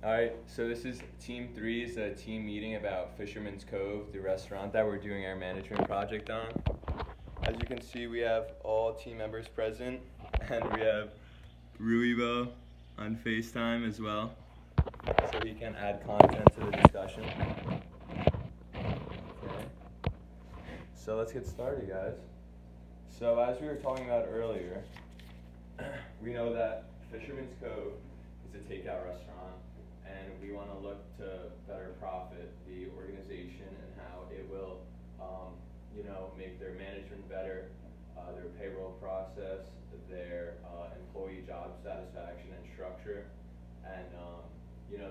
Alright, so this is Team 3's team meeting about Fisherman's Cove, the restaurant that we're doing our management project on. As you can see, we have all team members present, and we have Ruibo on FaceTime as well, so he can add content to the discussion. Okay. So let's get started, guys. So as we were talking about earlier, we know that Fisherman's Cove is a takeout restaurant, and we want to look to better profit the organization and how it will, make their management better, their payroll process, their employee job satisfaction and structure, and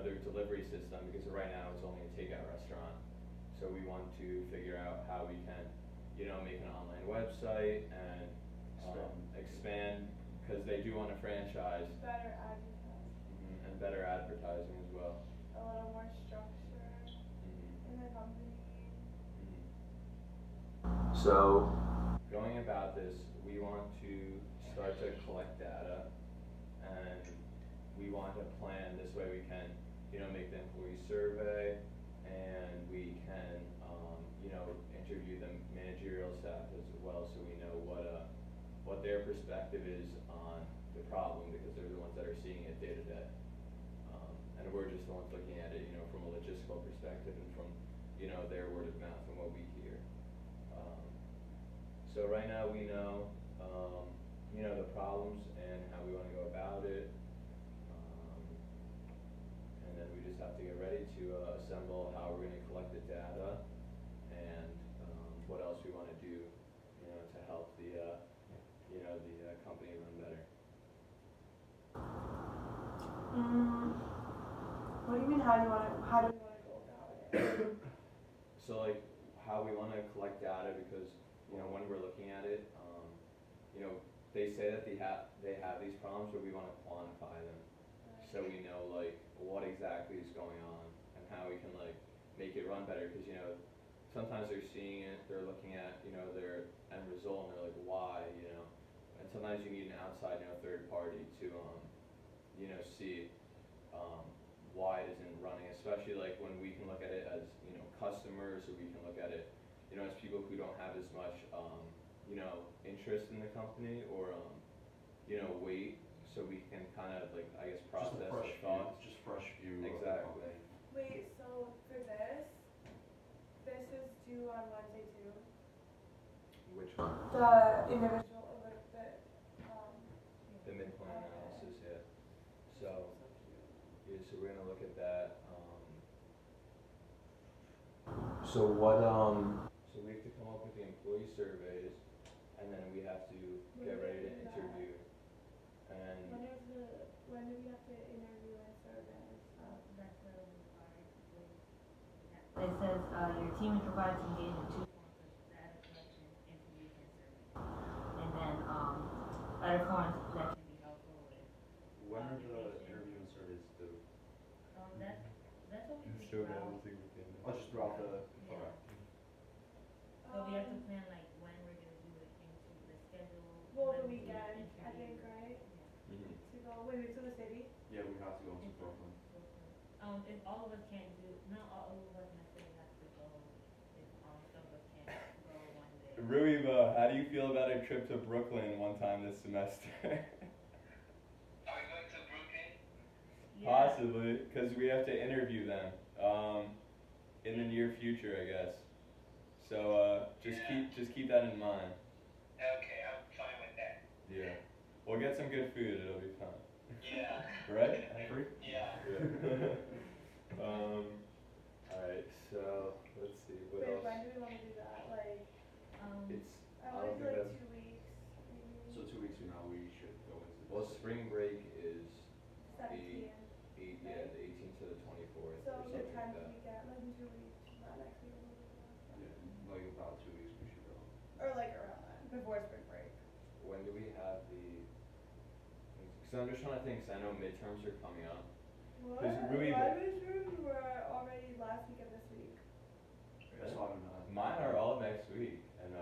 their delivery system, because right now it's only a takeout restaurant. So we want to figure out how we can, make an online website and expand, because they do want to franchise. Better advertising. And better advertising as well. A little more structure in the company. So, going about this, we want to start to collect data, and we want to plan. This way we can, make the employee survey, and we can, interview the managerial staff as well, so we know what their perspective is on the problem, because they're the ones that are seeing it day to day. And we're just the ones looking at it, from a logistical perspective and from, their word of mouth and what we hear. So right now we know, the problems and how we want to go about it. And then we just have to get ready to assemble how we're going to collect the data and what else we want to do, to help the company run better. What do you mean? How do we want to go about it? So how we want to collect data, because when we're looking at it, they say that they have these problems, but we want to quantify them, so we know what exactly is going on and how we can make it run better. Because sometimes they're seeing it, they're looking at their end result, and they're like, why, and sometimes you need an outside third party to see why it isn't running, especially when we can look at it as customers, or we can look at it as people who don't have as much interest in the company, or weight, so we can kind of process the thoughts. Just fresh view. Exactly. Wait, so for this is due on Wednesday too? Which one? The individual, The midpoint analysis, yeah. So we're gonna look at that. So we have to come up with the employee surveys, and then we have to get ready to interview. And when do we have to interview and survey? That's where we are. It says your team is required to engage in 2 forms of data collection, interview, and survey. And then other forms that can be helpful with. When are the interview and surveys due? That's what we just figure showed out. everything within. Just throughout the. Yeah. Okay. So we have to plan when we're gonna do it into the schedule. Well, the when we do weekend, I interview. think, right? Yeah. Mm-hmm. To go, to the city? Yeah, we have to go to Brooklyn. If all of us can't do, not all of us necessarily have to go. If some of us can't go one day. Ruibo, how do you feel about our trip to Brooklyn one time this semester? Are we going to Brooklyn? Yeah. Possibly, because we have to interview them in the near future, I guess. So just keep that in mind. Okay, I'm fine with that. Yeah. We'll get some good food. It'll be fun. Yeah. Right? Free? Yeah. Alright, so let's see what Wait, else. when do we want to do that? It's I want to do think 2 weeks. Maybe. So 2 weeks from now we should go into this. well, spring break is 17th. the 18th to the 24th So or the something 10th like that. weekend, in 2 weeks, not next week. Yeah, about 2 weeks we should go. Or around that, before spring break. When do we have the? Because I'm just trying to think. Because I know midterms are coming up. What? Ruibo. My midterms were already last week of this week. That's why I'm not. Mine are all next week, and I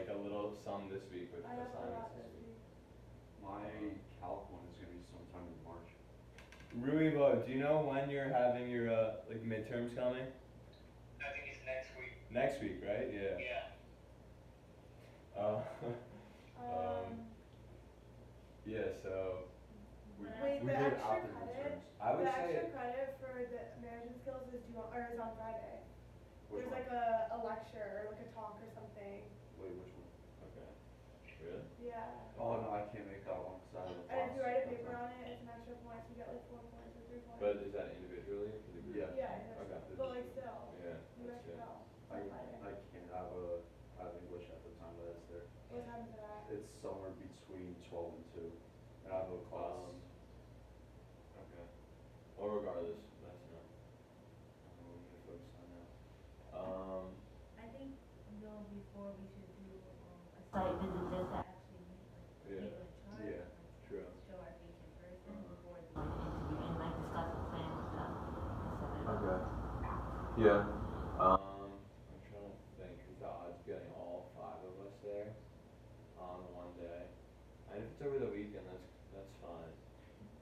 have a little some this week with I have a lot assignments this this week. week. my calc one is gonna be sometime in March. Ruivo, do you know when you're having your like midterms coming? I think it's next week. Next week, right? Yeah. Yeah. Uh, Um, yeah. So wait, We the do it extra after credit, midterms. I would the say extra credit for the management skills is due on, or is on Friday. Which There's one? like a lecture or like a talk or something. Wait, which one? okay. Really? Yeah. Oh, no, I can't make that one, cause I have a class. And if you write a that paper time. on it, it's an extra point, so you get like 4 points or 3 points. But is that individually or for the group? Yeah. Yeah, Okay. but like still, Yeah. you have to go. It's I on Friday. can't have English at the time that it's there. What time is it at? It's somewhere between 12 and 2, and I have a class. Okay. Well, regardless, that's not. I'm gonna focus on that. I think though before we should do a site visit just to actually meet like Yeah. people in charge. Yeah. like, True. Show our face in person before doing the interview and like discuss a plan with them. Instead of Okay. Yeah. I'm trying to think. Is the odds getting all 5 of us there on one day? And if it's over the weekend, that's fine.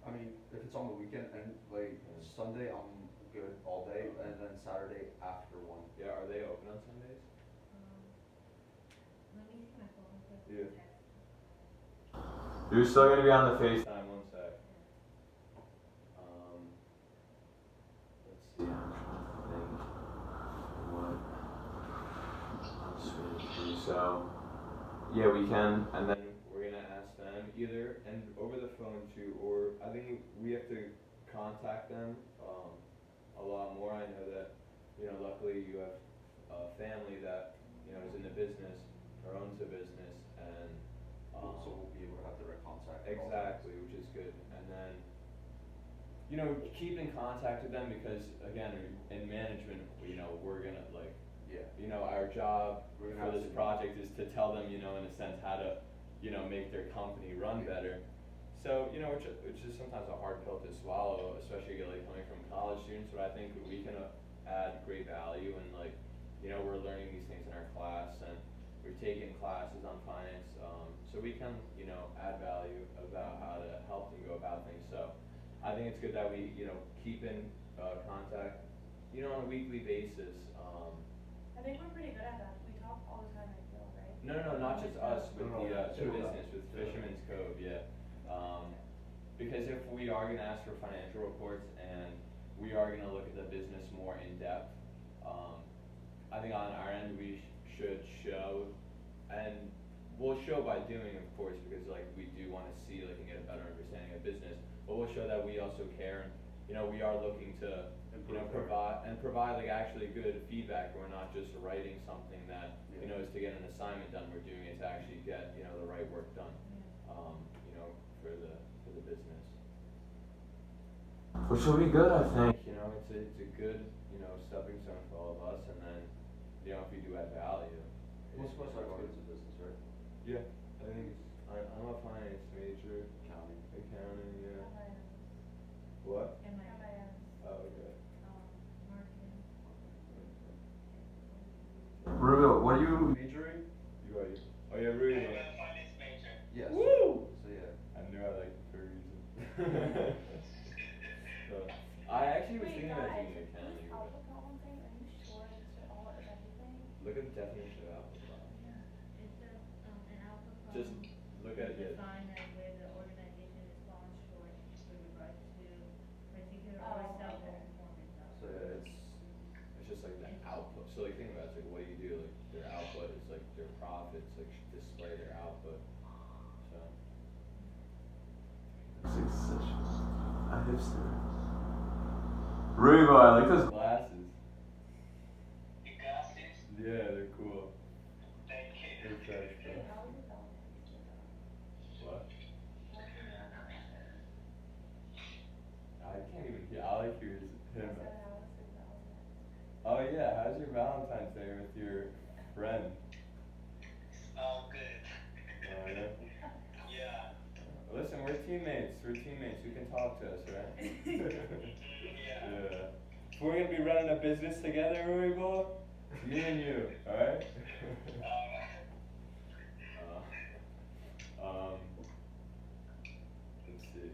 I mean, if it's on the weekend and like Sunday, I'm good all day, and then Saturday after 1. Yeah. Are they open on Sundays? let me see my phone quick. Yeah. Text. You're still gonna be on the FaceTime. One sec. Let's see. I'm trying to think what else we need to do. So, yeah, we can, and then we're gonna ask them either, and over the phone too, or I think we have to contact them a lot more. I know that, luckily you have a family that is in the business or owns a business, and So we'll be able to have direct contact. exactly, which is good. And then, keep in contact with them because again, in management, we're gonna Yeah. our job We're gonna for have this to- project is to tell them, in a sense, how to, make their company run better. So, which is sometimes a hard pill to swallow, especially like coming from college students, but I think we can add great value and we're learning these things in our class and we're taking classes on finance, so we can, add value about how to help them go about things. So I think it's good that we, keep in contact, on a weekly basis. I think we're pretty good at that. We talk all the time, I feel, right? No, not just us, with No, the two of them. business, with Fisherman's Cove, yeah. Because if we are gonna ask for financial reports and we are gonna look at the business more in depth, I think on our end we should show, and we'll show by doing, of course, because we do wanna see and get a better understanding of business, but we'll show that we also care and, we are looking to, provide actually good feedback. We're not just writing something that, is to get an assignment done, we're doing it to actually get, the right work done, for the business. Which will be good, I think, it's a good, stepping stone for all of us, and then, if we do add value. Most of us are going into business, right? Yeah, I think I'm a finance major, Accounting. yeah. MIM. What? And my, MIM. Oh, okay. marketing. Rubio, what are you majoring? You are, oh yeah, I'm Rubio. a finance major. Yes. Woo! So yeah. I knew I liked it for a reason. So, I actually was thinking about doing This accounting. but alpha problem thing, are you sure it's all of everything? Look at the definition of alpha problem. It says, an alpha Just problem look at is it. defined as where the organization is falling short with regards to particular or Oh, okay. self-performance So outcomes. yeah, It's just the output. So think about it, what do you do? Their output is their profits, display their output. So. Such a hipster. Rubo, I like those glasses. Your glasses? Yeah, they're cool. Thank you. They're fresh, Wait, bro. how is it Valentine's? What? How is it Valentine's? I can't even hear. All I hear is I him. said, how is it Valentine's? Oh yeah, how's your Valentine's Day with your friend? Oh, good. Oh yeah. Yeah. Listen, we're teammates. We can talk to us, right? Yeah. Yeah. If we're gonna be running a business together, Rubo, me and you, alright? Let's see.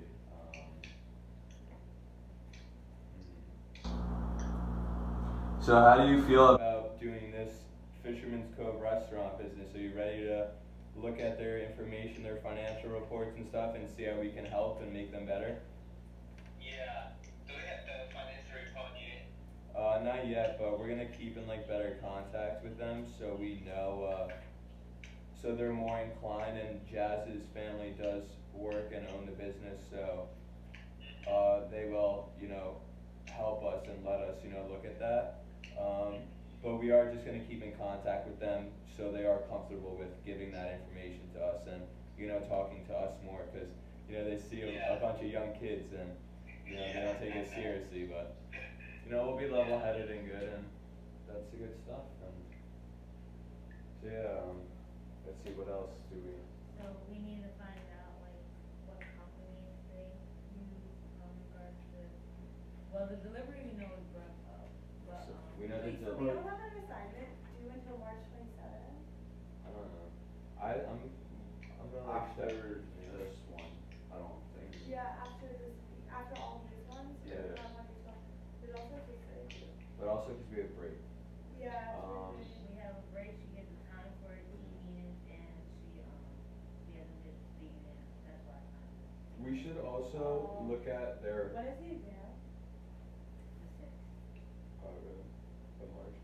So how do you feel about doing this Fisherman's Cove restaurant business? Are you ready to look at their information, their financial reports and stuff, and see how we can help and make them better? Yeah. Do we have the financial report yet? Not yet, but we're gonna keep in like better contact with them so we know, so they're more inclined, and Jazz's family does work and own the business, so they will, you know, help us and let us, you know, look at that. But we are just gonna keep in contact with them so they are comfortable with giving that information to us and, you know, talking to us more, cause, you know, they see a bunch of young kids and, you know, they don't take it seriously, but, you know, we'll be level-headed and good, and that's the good stuff, and, so yeah, let's see, what else do we? So we need to find out like what companies they use, regards to, well, the delivery we know is Grubhub, but, So, we know Wait, the so we don't have an assignment due until March 27th? I don't know. I'm gonna like After check. this one, I don't think. Yeah, after this week, after all of these ones, we Yeah. don't have one until, there's also a case study too. But also because we have break. Yeah. it's Um, really we have a break, she gets the time for her team meetings, and she hasn't been being in, that's why I'm We should also look at their. When is the exam? the sixth. Oh really? Of March.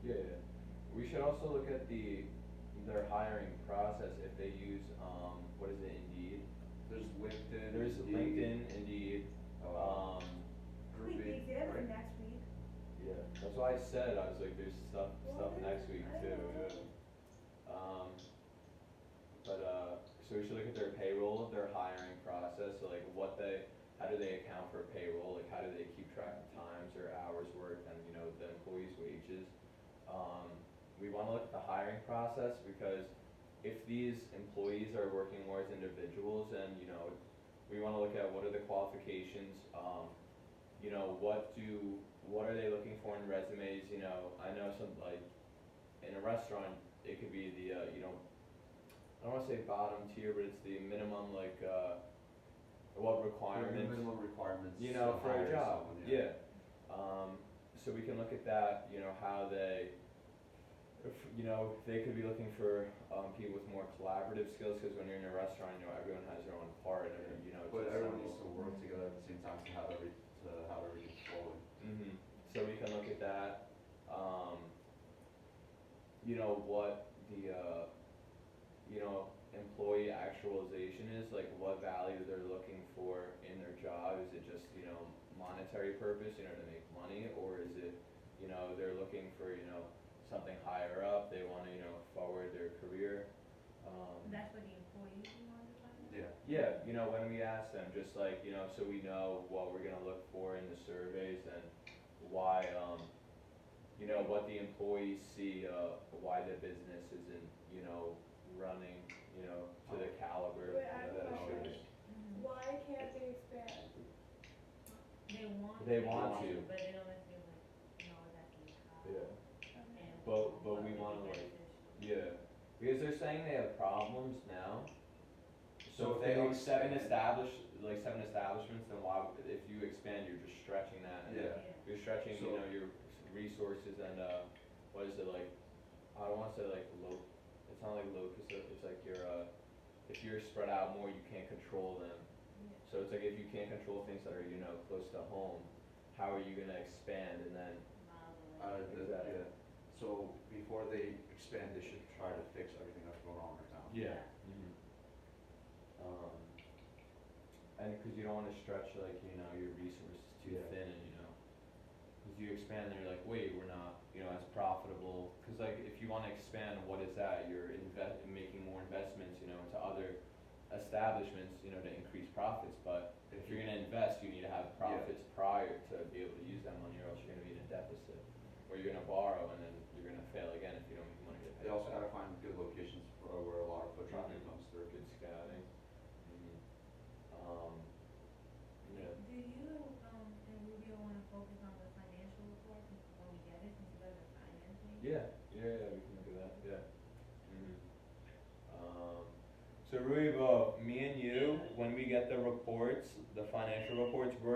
Yeah, yeah. We should also look at their hiring process if they use what is it, Indeed? There's LinkedIn. There's LinkedIn, Indeed. Uh, Wait, the Groupie, exam is right? next week? Yeah. That's why I said I was like, there's stuff Well, next week I too. don't know. Yeah. So we should look at their payroll, their hiring process, so like how do they account for payroll, like how do they keep track of times or hours worked and, you know, the employees' wages. We wanna look at the hiring process because if these employees are working more as individuals and, you know, we wanna look at what are the qualifications, you know, what are they looking for in resumes, you know, I know some, like, in a restaurant, it could be the, you know, I don't wanna say bottom tier, but it's the minimum, like, what requirements. Minimum requirements. You know, to for a hire job, someone, yeah. So we can look at that, you know, how they, if, you know, they could be looking for, people with more collaborative skills, cause when you're in a restaurant, you know, everyone has their own part and, you know, it's But everyone assembled. needs to work together at the same time to have everything flowing. So we can look at that, you know, what the, you know, employee actualization is, like what value they're looking for in their job, is it just, you know, monetary purpose, you know, to make money, or is it, you know, they're looking for, you know, something higher up, they wanna, you know, forward their career, That's what the employees you want to find out? Yeah. yeah, you know, when we ask them, just like, you know, so we know what we're gonna look for in the surveys and why, you know, what the employees see, why the business isn't, you know, running, you know, to the caliber, Wait, I you know, have a that it should. question. Why can't they expand? They want to. But they don't necessarily know exactly how. Yeah, And but what we would be wanna like, beneficial. yeah, because they're saying they have problems now. So So if if they they own seven expand- establishments, then why, if you expand, you're just stretching that, and Yeah. you're stretching, you So- know, your resources and, what is it, like, I don't wanna say like it's not like locus, it's like if you're spread out more, you can't control them. So it's like if you can't control things that are, you know, close to home, how are you gonna expand and then, Exactly. Yeah. So before they expand, they should try to fix everything that's going on right now. yeah. And cause you don't wanna stretch like, you know, your resources too Yeah. thin and, you know, cause you expand and you're like, wait, we're not, you know, as profitable, cause like if you wanna expand, what is that? You're making more investments, you know, into other establishments, you know, to increase profits, but if you're gonna invest, you need to have profits prior to be able to use that money, or else you're gonna be in a deficit. Or you're gonna borrow and then you're gonna fail again if you don't make money to pay. They also it back. gotta find good locations for where a lot of foot traffic Mhm. comes through. Good scouting. Yeah. Do you, and Rubio wanna focus on the financial report when we get it, since you guys are financing? Yeah, we can look at that, yeah. So Ruibo, me and you, when we get the reports, the financial reports, we're